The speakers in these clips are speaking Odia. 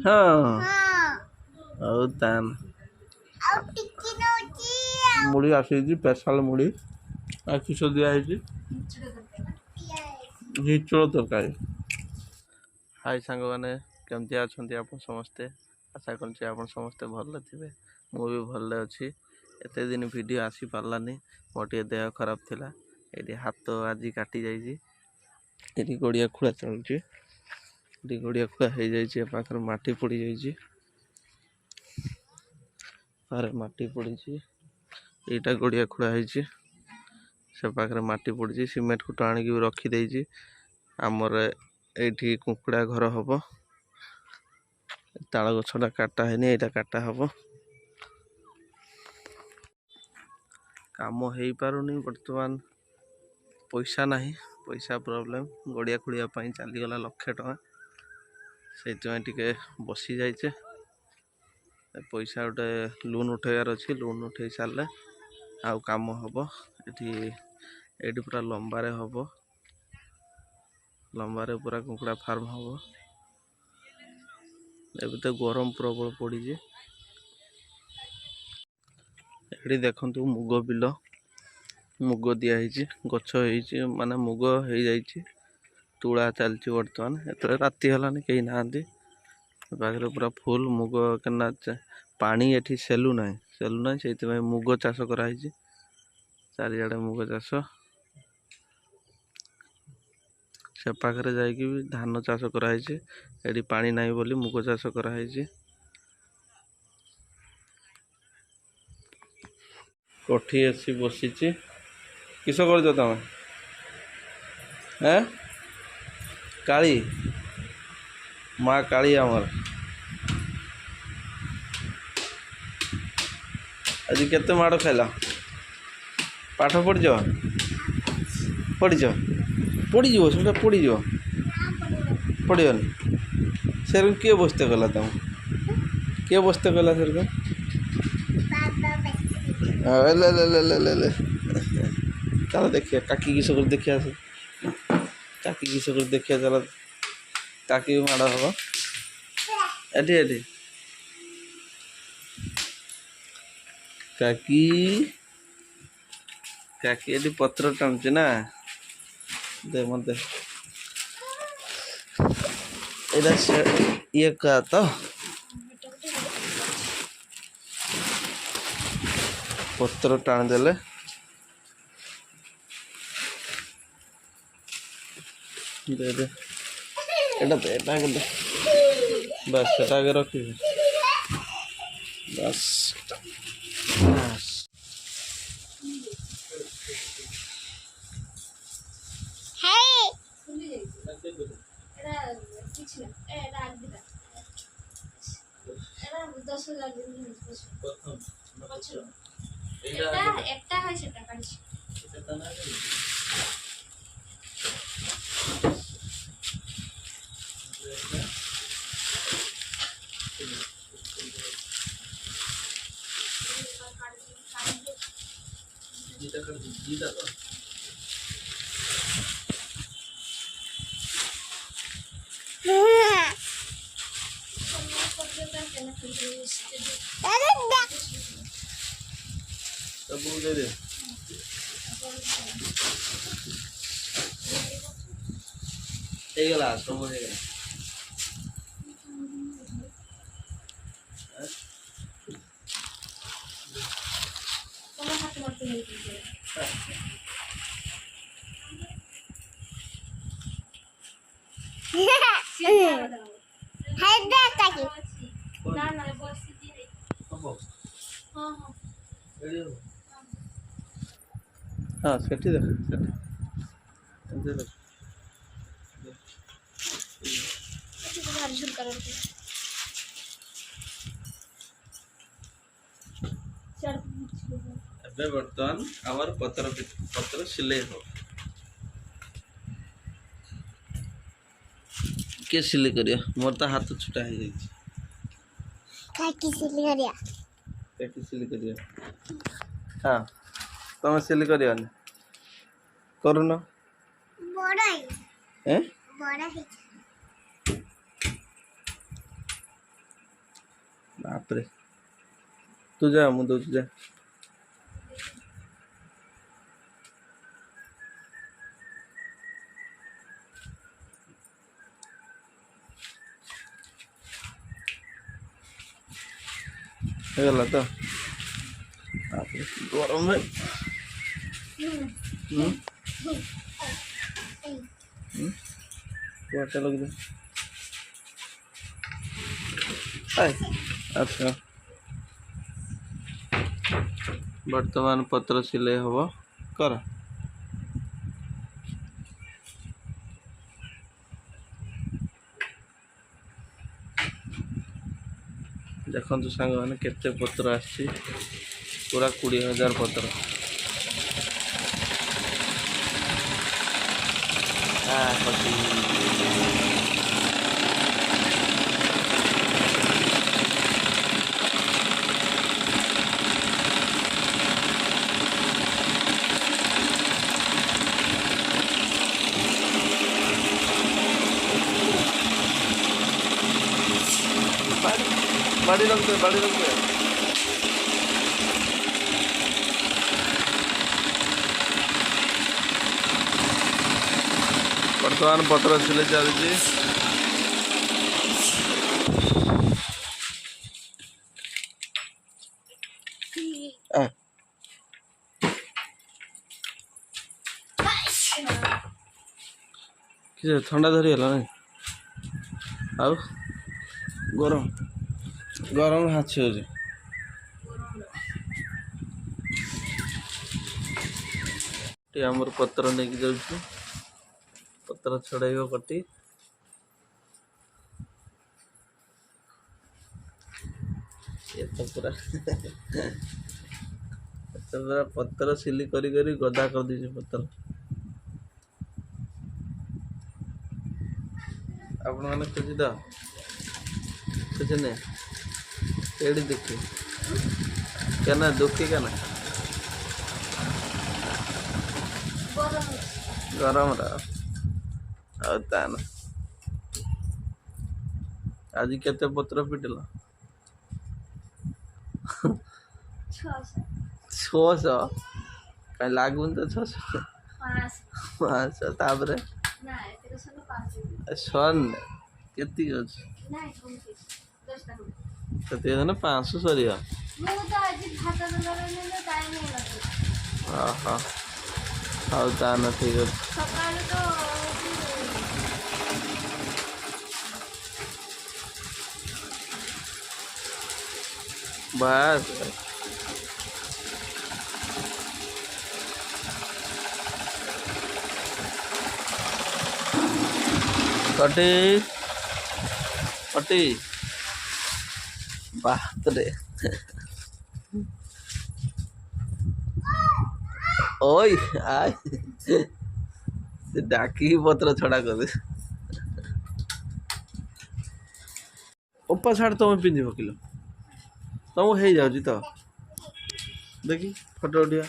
हाँ ଆଉ ତାନ ମୁଢ଼ି ଆସିଛି ସ୍ପେଶାଲ ମୁଢ଼ି ଆଉ କିସ ଦିଆହେଇଛି ଝିଚୁଳ ତରକାରୀ। ହାଇ ସାଙ୍ଗମାନେ କେମିତି ଅଛନ୍ତି ଆପଣ ସମସ୍ତେ? ଆଶା କରୁଛି ଆପଣ ସମସ୍ତେ ଭଲ ଥିବେ। ମୁଁ ବି ଭଲରେ ଅଛି। ଏତେ ଦିନ ଭିଡ଼ିଓ ଆସିପାରିଲାନି, ମୋର ଟିକେ ଦେହ ଖରାପ ଥିଲା। ଏଠି ହାତ ଆଜି କାଟି ଯାଇଛି। ଏଠି ଗଡ଼ିଆ ଖୋଳା ଚାଲୁଛି। ଏଠି ଗଡ଼ିଆ ଖୋଳା ହେଇଯାଇଛି। ଏ ପାଖରେ ମାଟି ପଡ଼ିଯାଇଛି। ପାଖରେ ମାଟି ପଡ଼ିଛି। ଏଇଟା ଗଡ଼ିଆ ଖୋଳା ହେଇଛି। ସେ ପାଖରେ ମାଟି ପଡ଼ିଛି। ସିମେଣ୍ଟ କୁଟ ଆଣିକି ବି ରଖିଦେଇଛି। ଆମର ଏଇଠି କୁକୁଡ଼ା ଘର ହବ। ତାଳ ଗଛଟା କାଟା ହେଇନି, ଏଇଟା କାଟା ହବ। କାମ ହେଇପାରୁନି ବର୍ତ୍ତମାନ, ପଇସା ନାହିଁ, ପଇସା ପ୍ରୋବ୍ଲେମ୍। ଗଡ଼ିଆ ଖୋଳିବା ପାଇଁ ଚାଲିଗଲା 1,00,000 ଟଙ୍କା। ସେଇଥିପାଇଁ ଟିକେ ବସି ଯାଇଛେ। ପଇସା ଗୋଟେ ଲୋନ୍ ଉଠେଇବାର ଅଛି। ଲୋନ୍ ଉଠେଇ ସାରିଲେ ଆଉ କାମ ହବ। ଏଠି ପୁରା ଲମ୍ବାରେ ହବ। ଲମ୍ବାରେ ପୁରା କୁକୁଡ଼ା ଫାର୍ମ ହବ। ଏବେ ତ ଗରମ ପ୍ରବଳ ପଡ଼ିଛି। ଏଠି ଦେଖନ୍ତୁ ମୁଗ ବିଲ, ମୁଗ ଦିଆ ହେଇଛି, ଗଛ ହେଇଛି, ମାନେ ମୁଗ ହେଇଯାଇଛି। ତୁଳା ଚାଲିଛି ବର୍ତ୍ତମାନ। ଏତେବେଳେ ରାତି ହେଲାନି, କେହି ନାହାନ୍ତି। ପାଖରେ ପୁରା ଫୁଲ ମୁଗ କେନା ପାଣି ଏଠି ସେଲୁ ନାହିଁ, ସେଇଥିପାଇଁ ମୁଗ ଚାଷ କରାହେଇଛି। ଚାରିଆଡ଼େ ମୁଗ ଚାଷ। ସେ ପାଖରେ ଯାଇକି ବି ଧାନ ଚାଷ କରାହେଇଛି। ଏଠି ପାଣି ନାହିଁ ବୋଲି ମୁଗ ଚାଷ କରାହେଇଛି। କୋଠି ଆସି ବସିଛି। କିସ କରୁଛ ତମେ? କାଳି ମା କାଳି ଆମର। ଆଜି କେତେ ମାଡ଼ ଖାଇଲ? ପାଠ ପଢ଼ିଛ? ପଡ଼ିଯିବ, ସେଟା ପଡ଼ିଯିବ। ପଡ଼ିବନି। ସେରକମ କିଏ ବସ୍ତେ କଲା ତମକୁ? କିଏ ବସ୍ତେ କଲା ସେରକମ? ଚାଲ ଦେଖିବା କାକି କିସ କରି ଦେଖିବା। କାକି କିସ କରି ଦେଖିବା ଚାଲ। କାକି ବି ମାଡ଼ ହବ। ଏଠି କାକି ଏଠି ପତ୍ର ଟାଣୁଛି ନା। ଦେ ମତେ ଏଇଟା ଇଏ କା ତ ପତ୍ର ଟାଣିଦେଲେ ଏଇଟା ବାସ୍ ସେଟା ଆଗେ ରଖିବି। ବାସ୍ ହେଇଗଲା, ସବୁ ହେଇଗଲା। ହଁ ସେଠି ଦେଖ, ଏବେ ବର୍ତ୍ତମାନ ଆମର ପତ୍ର ସିଲେଇ ହବ। କିଏ ସିଲେଇ କରିବ? ମୋର ତ ହାତ ଛୁଟା ହେଇଯାଇଛି। କାକି ସିଲେଇ କରିବ? ହଁ, ତମେ ସିଲେଇ କରିବନି? କରୁନ। बाप रे तू जा मु दौच जा गला तो गरम है वाटर लग जा अच्छा वर्तमान पत्र सिले हम कर देखो सांग मैंने केते पत्र आसी पूरा 20,000 पत्र बाड़ी रख दे वर्तमान पत्र सिले चलती ठंडा धरीगला ना आउ गरम गरम हाथी हो आमर पत्र नहीं जाऊँ पत्र छड़ाइब कटी ये तो पूरा पत्र सिली करी गदा कर दी पत्र आपण मैंने खोजी द खोज ने एड़ी देखी क्या दुखी क्या गरम तान आज केते पत्र पिटल 600 कहीं लागुन तो 600 तापरे सन केती अच्छे 500 सरी हाँ तान ठीक अच्छे बस कटी कटी बात रे ओय आय डाकी पत्र छड़ा कर दे उपा छाड़ तुम पिंधि पकिल तुम हो जाऊँ तो देखी फोटो उठिया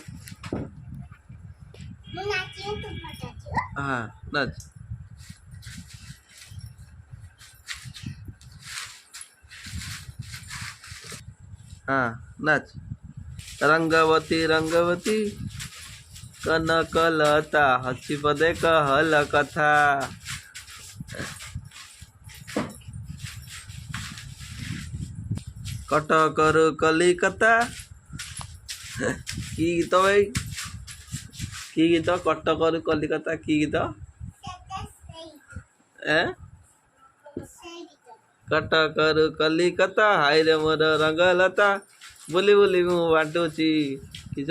हाँ नाच हाँ नाच रंगवती रंगवती कनकलता हसी पदे कहल कथा कटकर कलिकता की गीत भाई की गीत कटकर कलिकता की गीत कटकर कलिकता हाय रे मोर रंगलता बोली बोली मु बाटुची किस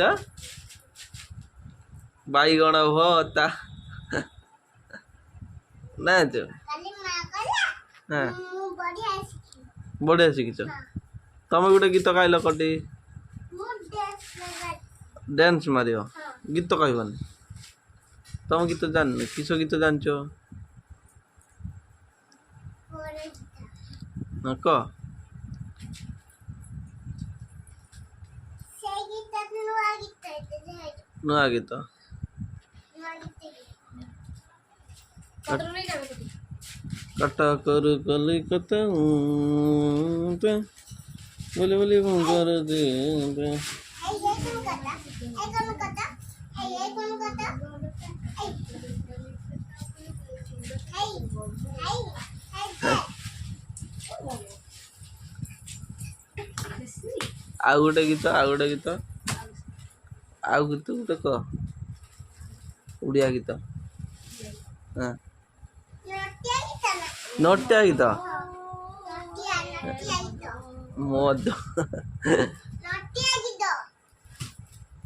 बैगण भता ना जो हाँ बढ़िया शिखिच तुम गोटे गीत गाइल कटी डांस मारियो गीत कहबनी तुम गीत जान किस गीत जानच क नुआ गीत कटकर कलिकता बोले बोले भंगर दे ଆଉ ଗୋଟେ ଗୀତ ଆଉ ଗୀତ ଗୋଟେ କହ ଓଡ଼ିଆ ଗୀତ ହଁ ନଟିଆ ଗୀତ ମଦ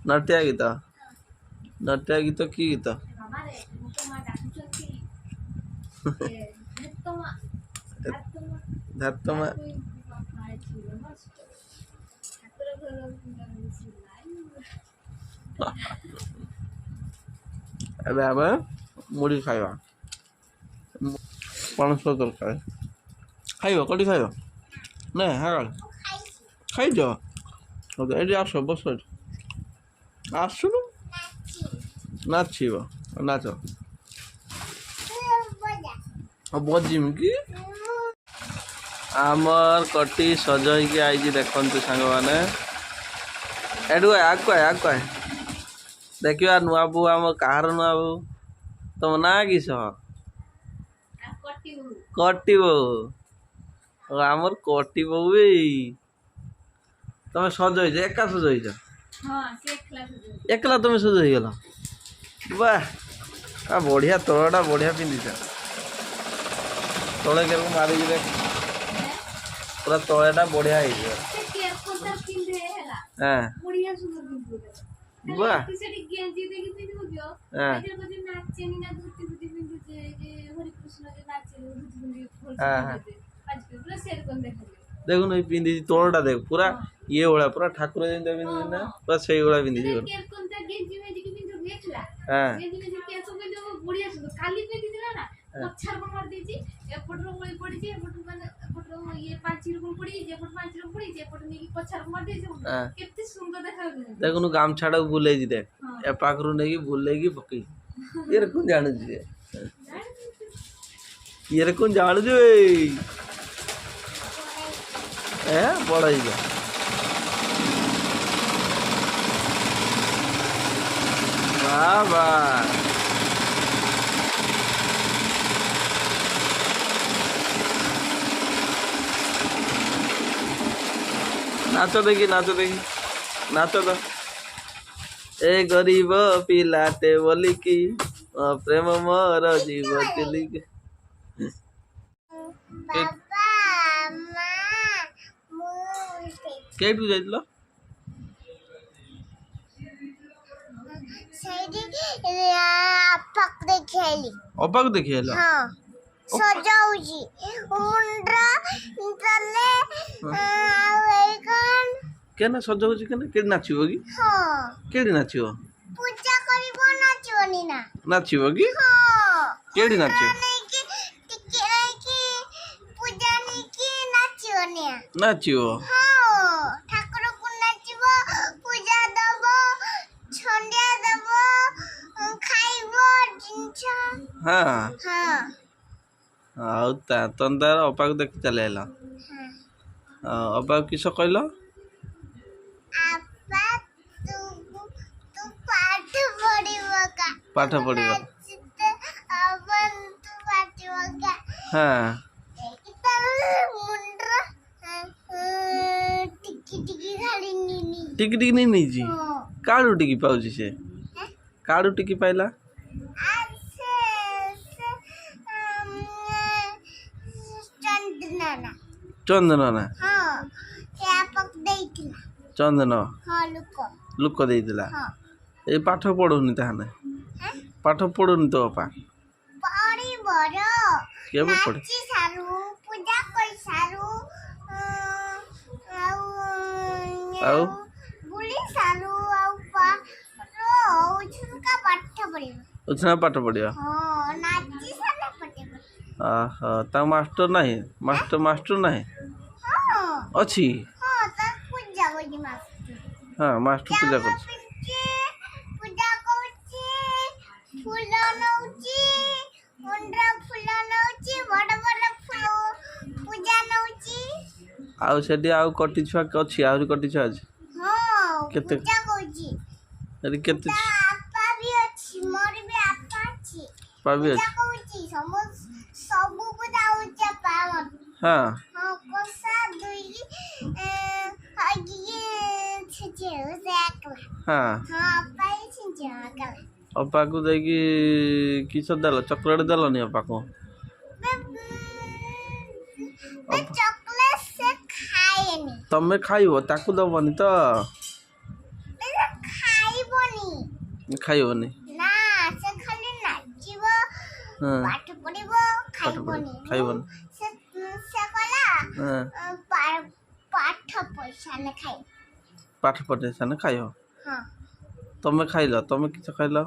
ନଟିଆ ଗୀତ କି ଗୀତ ଧାତମା ଏବେ ଆମେ ମୁଢ଼ି ଖାଇବା ପଣସ ତରକାରୀ ଖାଇବ କୋଉଠି ଖାଇବ ନା ହଁ ଖାଇଛ ଏଠି ଆସ ବସ ଏଠି ଆସୁନୁ ନାଚିବ ନାଚ ବଜିମ୍ କି ଆମର କଟି ସଜ ହେଇକି ଆଇଛି ଦେଖନ୍ତୁ ସାଙ୍ଗମାନେ ଏଠୁ ଆଗକୁ ଦେଖିବା ନୂଆ ବୋଉ ଆମ କାହାର ନୂଆ ବୋଉ ତମ ନାଁ କିସ କଟି ବୋଉ ଆମର କଟି ବୋଉ ତମେ ସଜ ହେଇଛ ଏକା ସଜ ହେଇଛ ଏକଲା ତମେ ସଜ ହେଇଗଲ ବାহ ବଢିଆ ତଳଟା ବଢିଆ ପିନ୍ଧିଛ ତଳେ କେବେ ମାରିକି ଦେଖ ପୁରା ତଳଟା ବଢିଆ ହେଇଯିବ ହଁ ବାହ ଦେଖୁନ ଏଇ ପିନ୍ଧିଛି ତଳଟା ଦେଖ ପୁରା ଇଏ ଭଳିଆ ପୁରା ଠାକୁର ଯେମିତି ପିନ୍ଧିଛି ନା ପୁରା ସେଇଭଳିଆ ପିନ୍ଧିଛି ଦେଖୁନୁ ଗାମଛାଟାକୁ ବୁଲେଇଛି ଦେଖ ଏ ପାଖରୁ ନେଇକି ବୁଲେଇକି ପକେଇଛି ଇଏରେ କଣ ଜାଣୁଛି ଇଏରେ କଣ ଜାଣୁଛୁ ବଡ ହେଇଯିବ ବାବା ନାଚ ଦେଖି ନାଚ ତ ଏ ଗରିବ ପିଲାଟେ ବୋଲିକି ପ୍ରେମ ମୋର ଯିବ ଚିଲିକି କେଉଁଠୁ ଯାଇଥିଲ ଅପାକୁ ଦେଖି ହେଲ ସଜାଉଛି କେନା ସଜାଉଛି କେନା କେଠି ନାଚିବ କି କେଠି ନାଚିବ ପୂଜା କରିବ ନାଚିବନି ନା ନାଚିବ କି କେଠି ନାଚିବ ପୂଜା ନେଇକି ନାଚିବନି ନାଚିବ ଠାକୁରକୁ ନାଚିବ ପୂଜା ଦବ ଛଣ୍ଡିଆ ଦବ ଖାଇବ ଜିନିଷ ଆଉ ତମେ ତାର ଅପାକୁ ଦେଖି ଚାଲି ଆଇଲ ଅପାକୁ କିସ କହିଲ ପାଠ ପଢିବ ଟିକି ଟିକି ନେଇଛି କାଳୁ ଟିକି ପାଉଛି ସେ କାଳୁ ଟିକି ପାଇଲା ଚନ୍ଦନ ନା ଚନ୍ଦନ ଲୁକ ଦେଇଥିଲା ଏଇ ପାଠ ପଢୁନି ତାହେଲେ ପାଠ ପଢୁନି ତ ଅପା କେବେ ପଢେ ଆଉ ପାଠ ପଢିବ ଓହୋ ତା ମାଷ୍ଟର ନାହିଁ ମାଷ୍ଟର ନାହିଁ ଅଛି ହଁ ମାଷ୍ଟର ପୂଜା କରୁଛି ଆଉ ସେଠି ଆଉ କଟି ଛୁଆ ଅଛି ଆହୁରି କଟି ଛୁଆ ଅଛି ହଁ କେତେ? ପୂଜା କରୁଛି ସେଠି କେତେ ତା ଆପା ବି ଅଛି ମୋର ବି ଆପା ଅଛି ପାବି ପୂଜା ଅଛି? କରୁଛି ସବୁ ପୂଜା ହଉଛି ଆପା ଆମର ହଁ ହଁ କଷା ଦୁଇ ହଗି ଛିଚେ ସେକଲା ହଁ ହଁ ଆପା ହିଁ ଛିଚେ କଲା ଅପାକୁ ଦେଇକି କିସ ଦେଲ ଚକୋଲେଟ୍ ଦେଲନି ଅପାକୁ? ଅପା ଚକଲେଟ ସେ ଖାଏନି ତମେ ଖାଇବ ତାକୁ ଦବନି ତ? ସେ ଖାଇବନି ଖାଇବନି? ନା ସେ ଖାଲି ନାଚିବ ହଁ ପାଠ ପଢିବ ପାଠ ପଢିବ ଖାଇବନି ଖାଇବନି ସେ କଲା ହଁ ପାଠ ପଇସା ନେ ଖାଇ ପାଠ ପଢିସାନେ ଖାଇବ। ହଁ ତମେ ଖାଇଲ ତମେ କିସ ଖାଇଲ?